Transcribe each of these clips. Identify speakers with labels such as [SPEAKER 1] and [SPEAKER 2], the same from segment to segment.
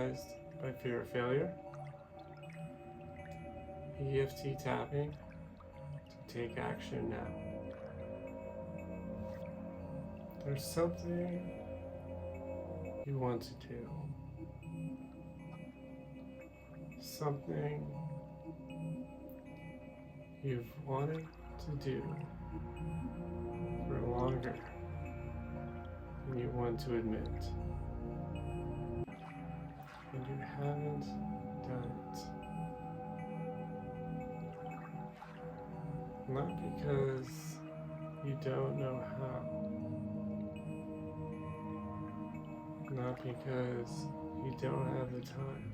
[SPEAKER 1] paralyzed by fear of failure? EFT tapping to take action now. There's something you want to do. Something you've wanted to do for longer than you want to admit. And you haven't done it. Not because you don't know how. Not because you don't have the time.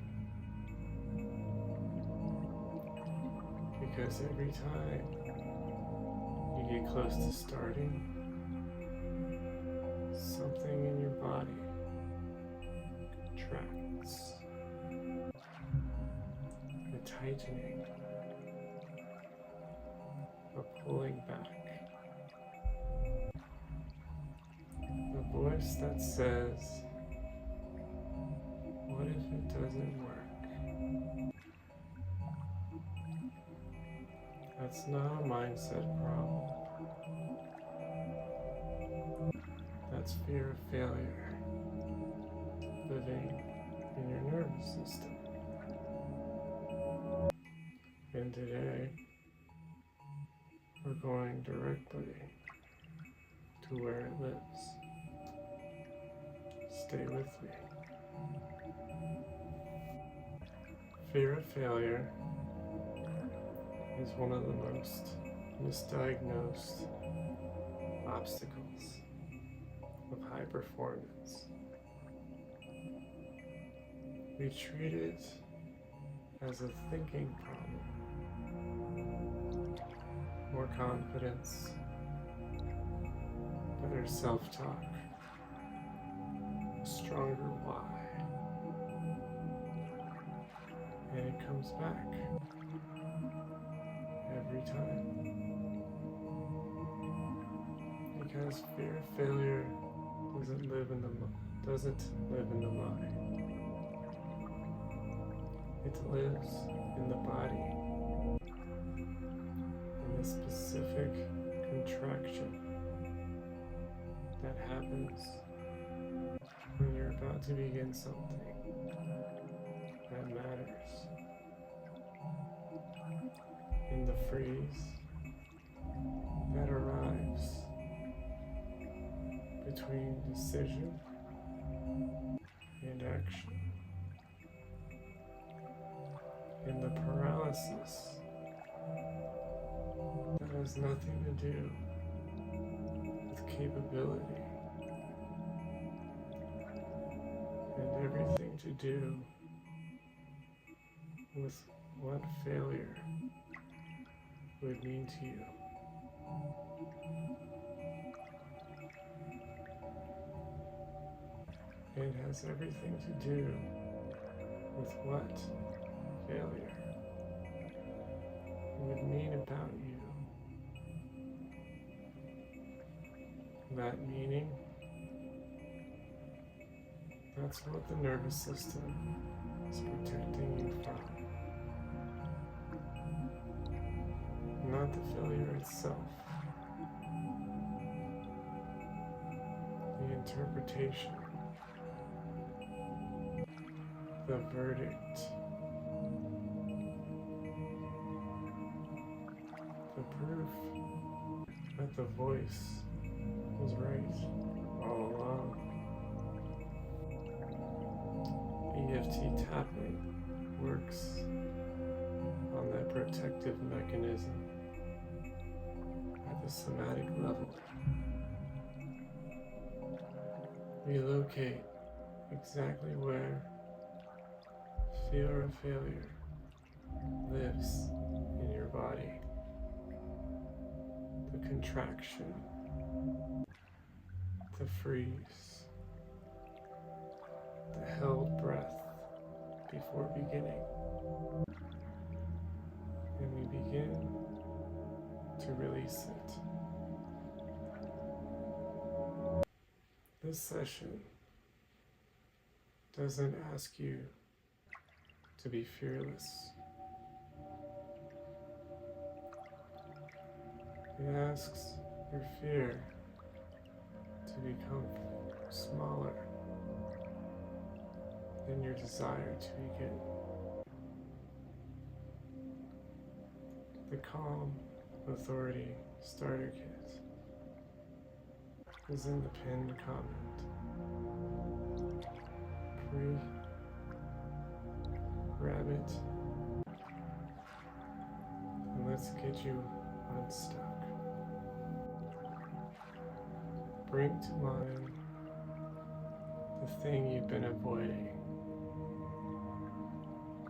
[SPEAKER 1] Because every time you get close to starting, something in your body contracts. A tightening, a pulling back. A voice that says, what if it doesn't work? That's not a mindset problem. That's fear of failure living in your nervous system. And today, we're going directly to where it lives. Stay with me. Fear of failure is one of the most misdiagnosed obstacles of high performance. We treat it as a thinking problem. More confidence, better self-talk, a stronger why. And it comes back every time. Because fear of failure doesn't live in the mind. It lives in the body, in the specific contraction that happens when you're about to begin something that matters. In the freeze that arrives between decision and action. In the paralysis that has nothing to do with capability and everything to do with what failure would mean to you. It has everything to do with what failure would mean about you. That meaning, that's what the nervous system is protecting you from. Not the failure itself. The interpretation. The verdict. The proof that the voice was right all along. EFT tapping works on that protective mechanism at the somatic level. We locate exactly where fear of failure lives in your body. The contraction, the freeze, the held breath before beginning. And we begin to release it. This session doesn't ask you to be fearless. It asks your fear to become smaller than your desire to begin. The Calm Authority Starter Kit is in the pinned comment. Grab it, and let's get you unstuck. Bring to mind the thing you've been avoiding,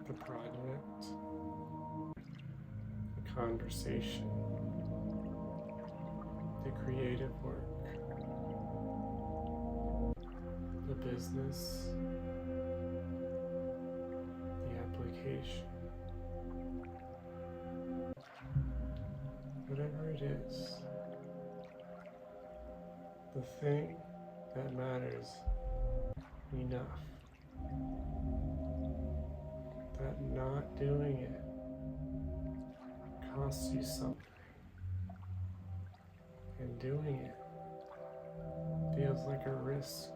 [SPEAKER 1] the project, the conversation, the creative work, the business, the application, whatever it is, the thing that matters enough that not doing it costs you something, and doing it feels like a risk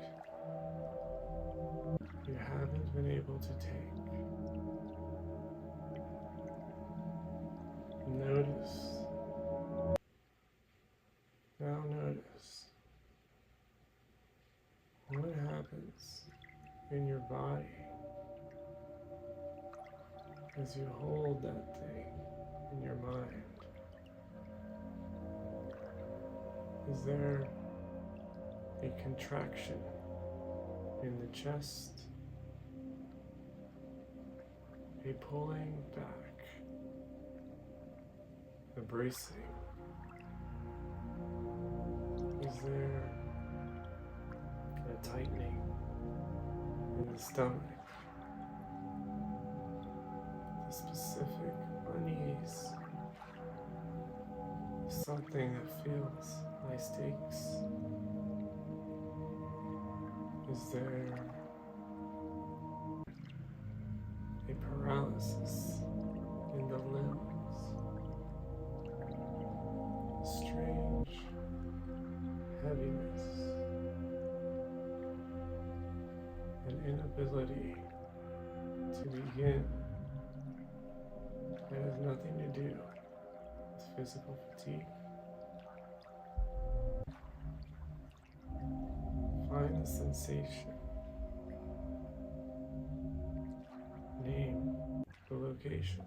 [SPEAKER 1] you haven't been able to take. Notice, now notice what happens in your body as you hold that thing in your mind. Is there a contraction in the chest, a pulling back, a bracing? Is there a tightening in the stomach, the specific unease, something that feels high stakes? Is there a paralysis in the limbs? Strange heaviness, an inability to begin that has nothing to do with physical fatigue. Find the sensation. Name the location.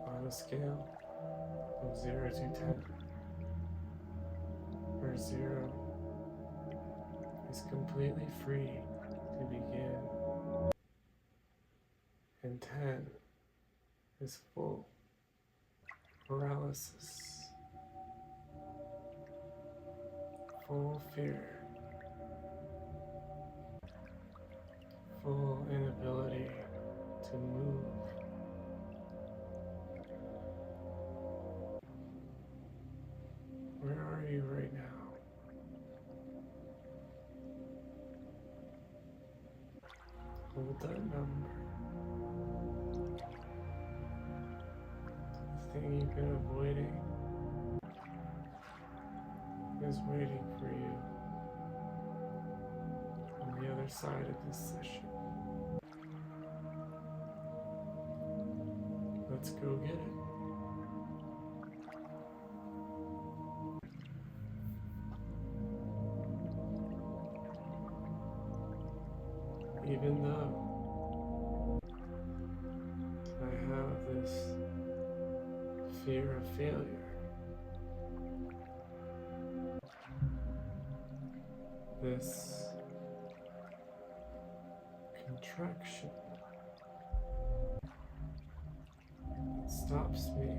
[SPEAKER 1] On a scale of 0 to 10, where 0 is completely free to begin, and 10 is full paralysis, full fear, full inability to move. Where are you right now? Hold that number. The thing you've been avoiding is waiting for you on the other side of this session. Let's go get it. Even though I have this fear of failure, this contraction that stops me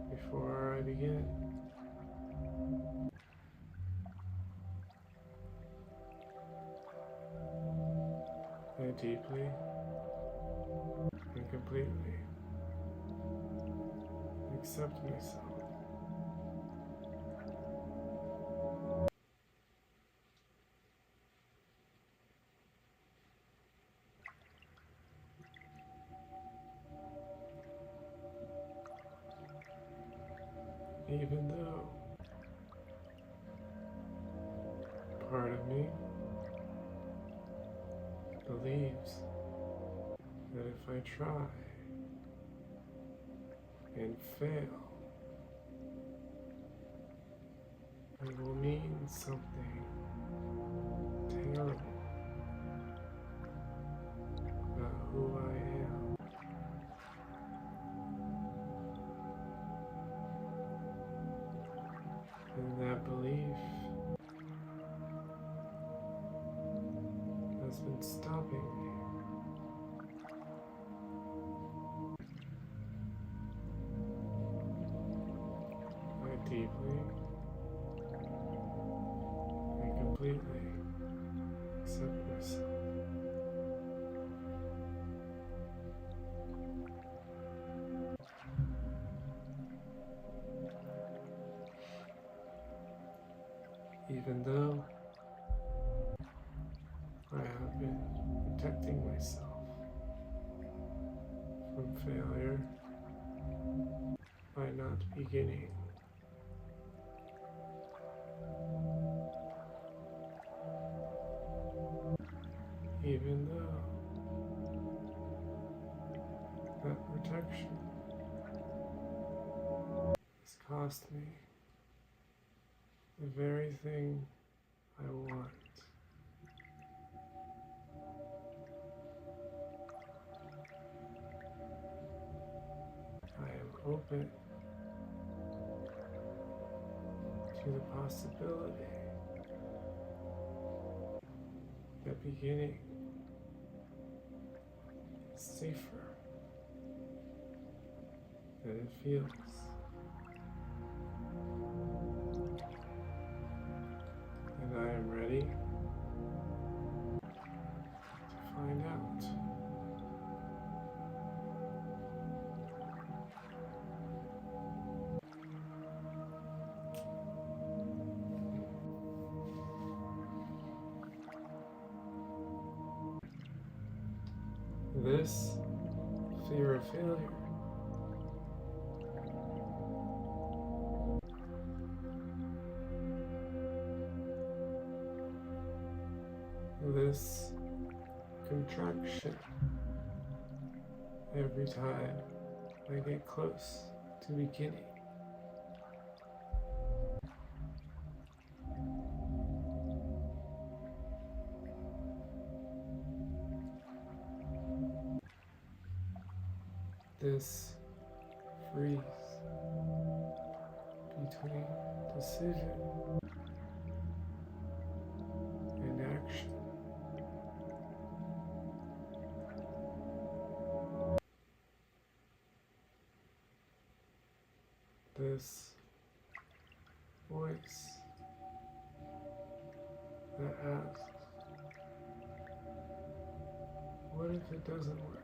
[SPEAKER 1] before I begin. I deeply and completely accept myself. Even though part of me believes that if I try and fail, it will mean something terrible about who I am. And that belief has been stopping me. I deeply and completely accept myself. Even though I have been protecting myself from failure by not beginning. Even though that protection has cost me the very thing I want. I am open to the possibility that beginning is safer than it feels. And I am ready to find out. This fear of failure this contraction every time I get close to beginning. This freeze between decision and action. This voice that asks, what if it doesn't work?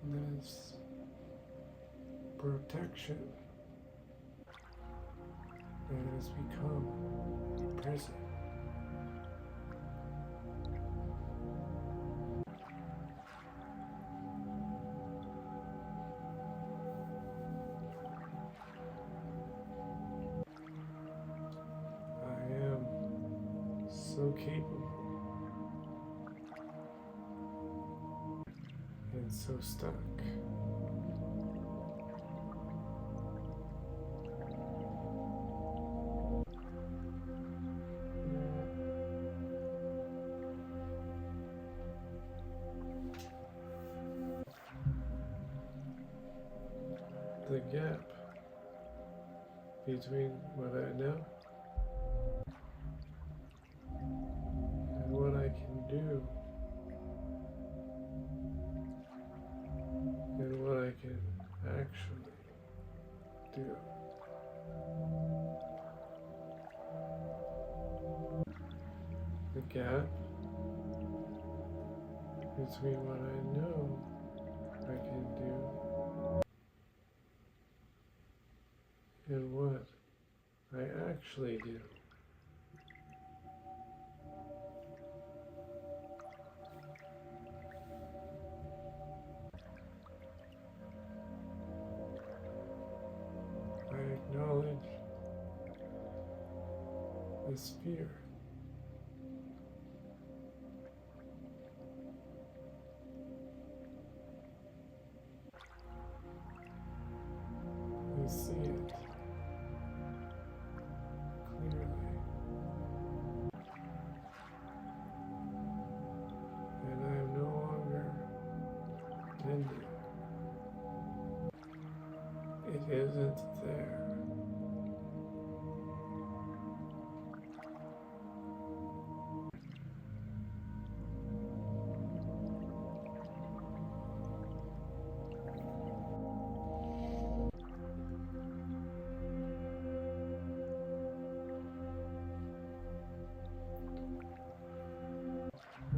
[SPEAKER 1] This protection that has become a prison. I am so capable and so stuck. The gap between what I know and what I can do and what I can actually do. The gap between what I know I can do and what I actually do. sphere. You see it clearly, and I am no longer pretending. It isn't there.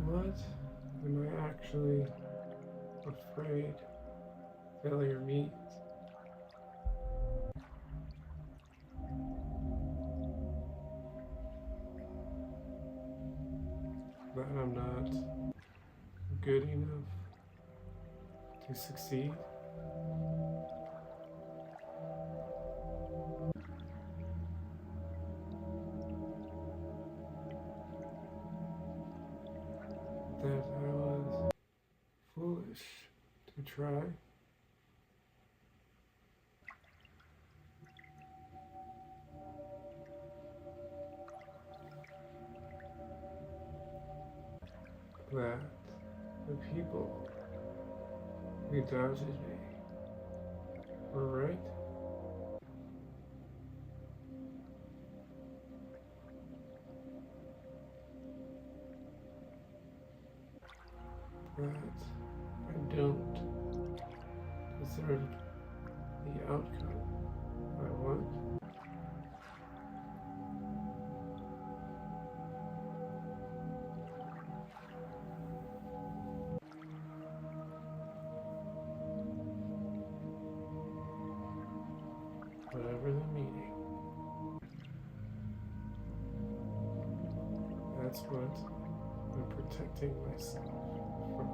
[SPEAKER 1] What am I actually afraid failure means? That I'm not good enough to succeed? That I was foolish to try? That the people who doubted me were right? That I don't deserve the outcome I want? Whatever the meaning, that's what I'm protecting myself from.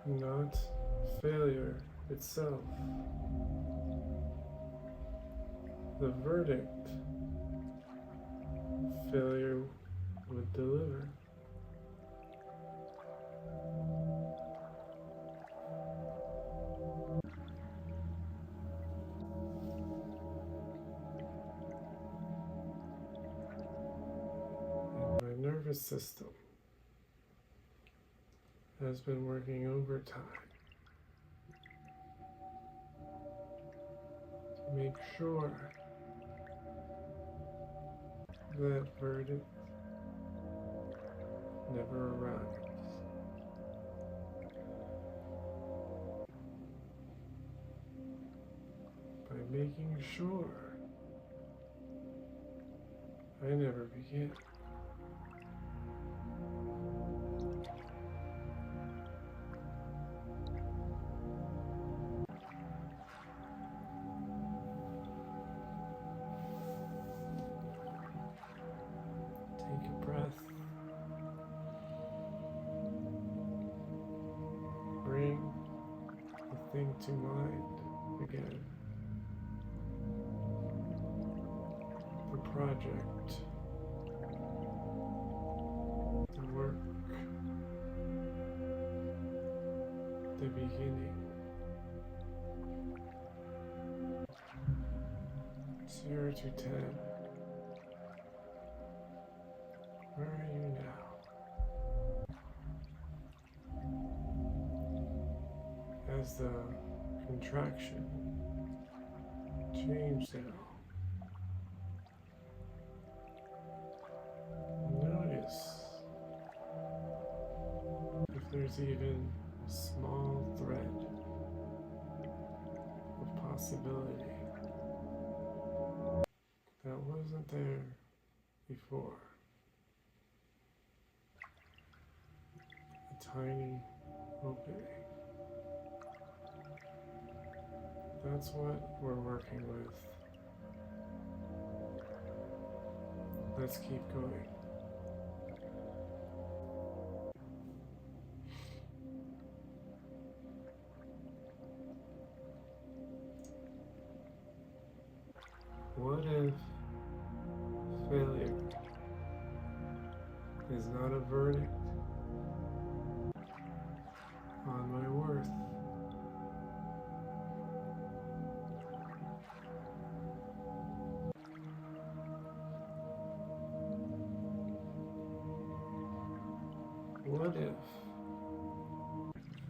[SPEAKER 1] Not failure itself. The verdict failure would deliver. And my nervous system has been working overtime to make sure that verdict never arrives. By making sure I never begin. Take a breath. Bring the thing to mind again. The project. The work. The beginning. 0 to 10. Where are you now? As the contraction changed it all. Notice if there's even a small thread of possibility that wasn't there before. A tiny opening. That's what we're working with. Let's keep going. What if failure is not a verdict on my worth? What if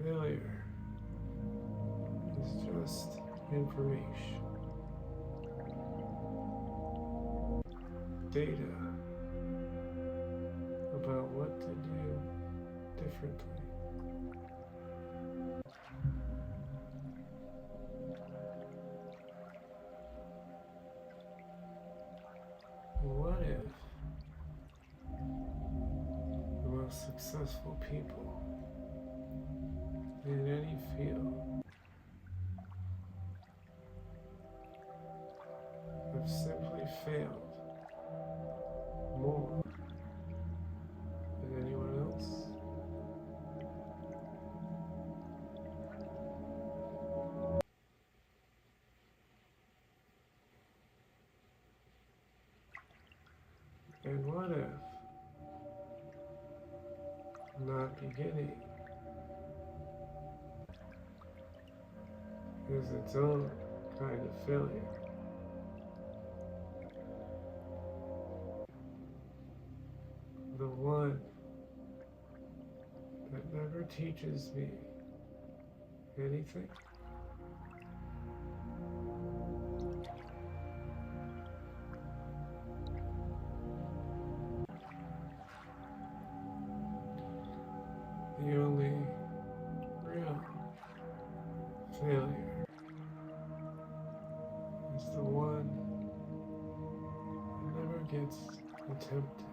[SPEAKER 1] failure is just information? Data about what to do differently. What if the most successful people in any field have simply failed more than anyone else? And what if not beginning is its own kind of failure? The one that never teaches me anything? The only real failure is the one that never gets attempted.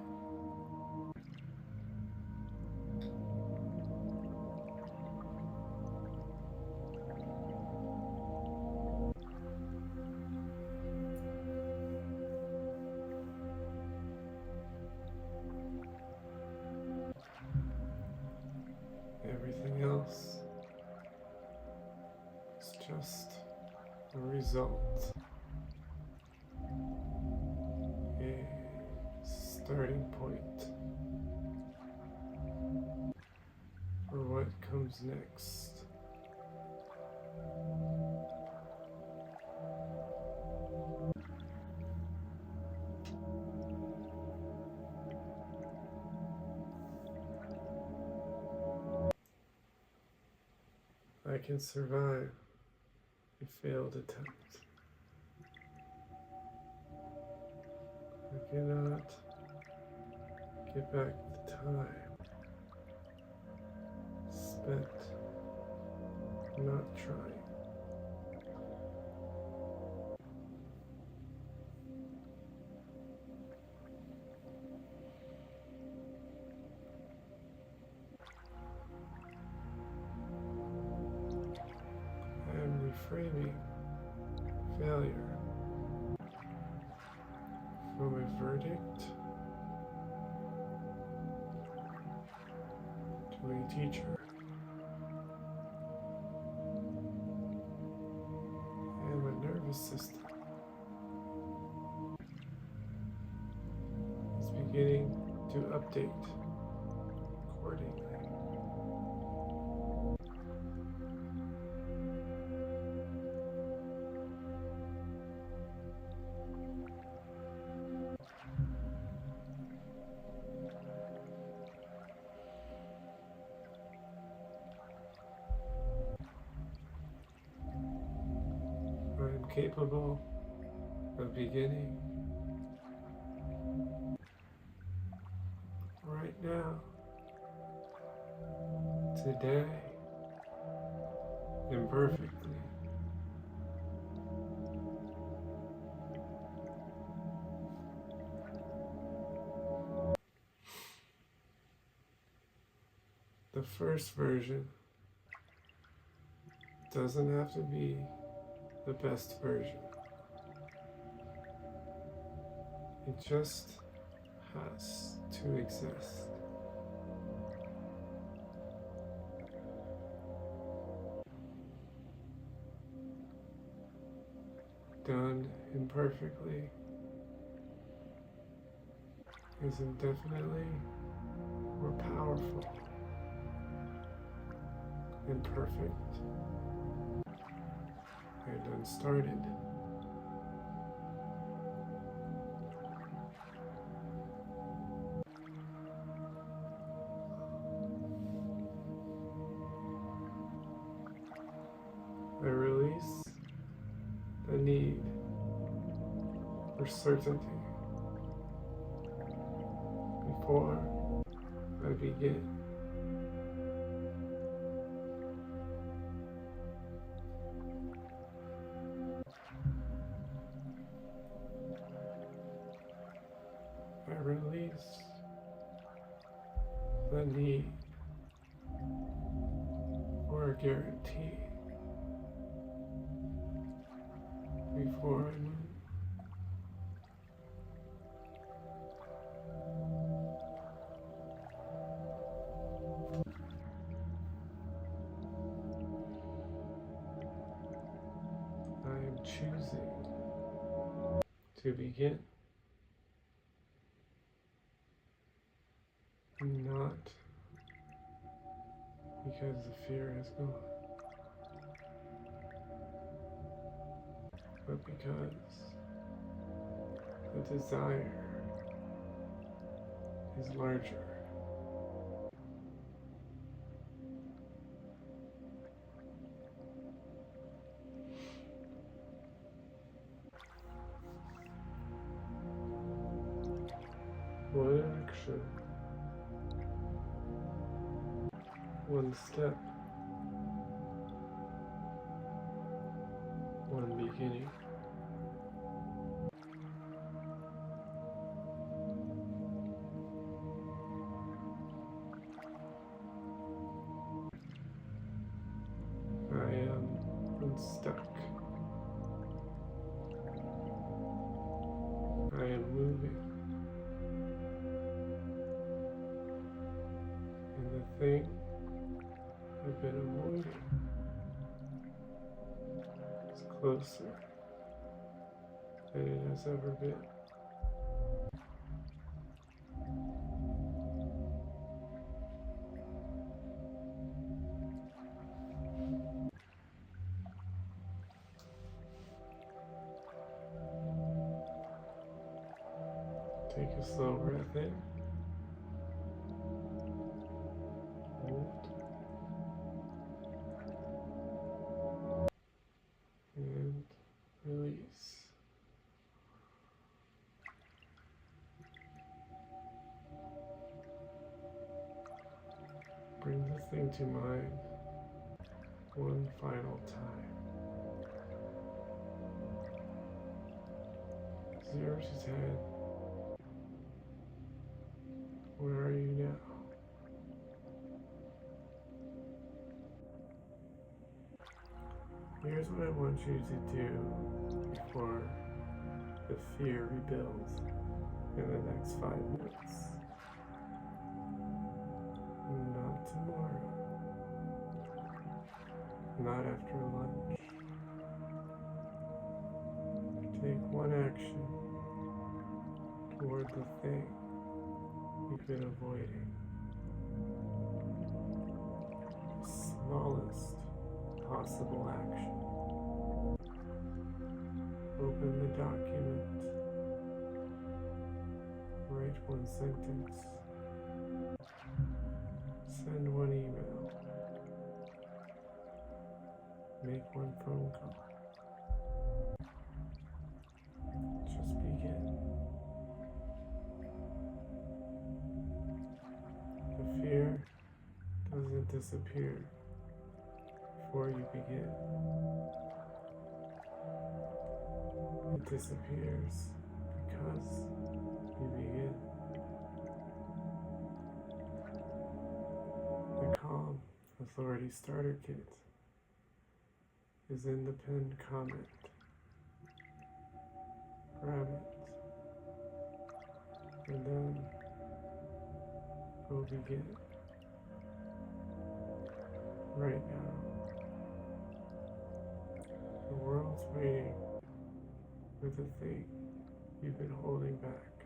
[SPEAKER 1] Everything else is just a result, a starting point for what comes next. I can survive a failed attempt. I cannot get back the time spent not trying. I am reframing failure from a verdict to a teacher. And my nervous system is beginning to update accordingly. I am capable of beginning right now, today, imperfectly. The first version doesn't have to be the best version. It just has to exist. Done imperfectly is indefinitely more powerful and perfect and unstarted. I release the need for certainty before I begin. I release the need for a guarantee before I move. I am choosing to begin, not because the fear has gone, but because the desire is larger. One action, one step, one beginning. I am unstuck. I am moving. And the thing I've been avoiding is closer than it has ever been. Take a slow breath in. Hold. And release. Bring the thing to mind one final time. 0 to 10. Where are you now? Here's what I want you to do before the fear rebuilds in the next 5 minutes. Not tomorrow. Not after lunch. Take one action toward the thing you've been avoiding. The smallest possible action. Open the document. Write one sentence. Send one email. Make one phone call. Just begin. The fear doesn't disappear before you begin. It disappears because you begin. The Calm Authority Starter Kit is in the pinned comment. Grab it. And then we'll begin right now. The world's waiting for the thing you've been holding back.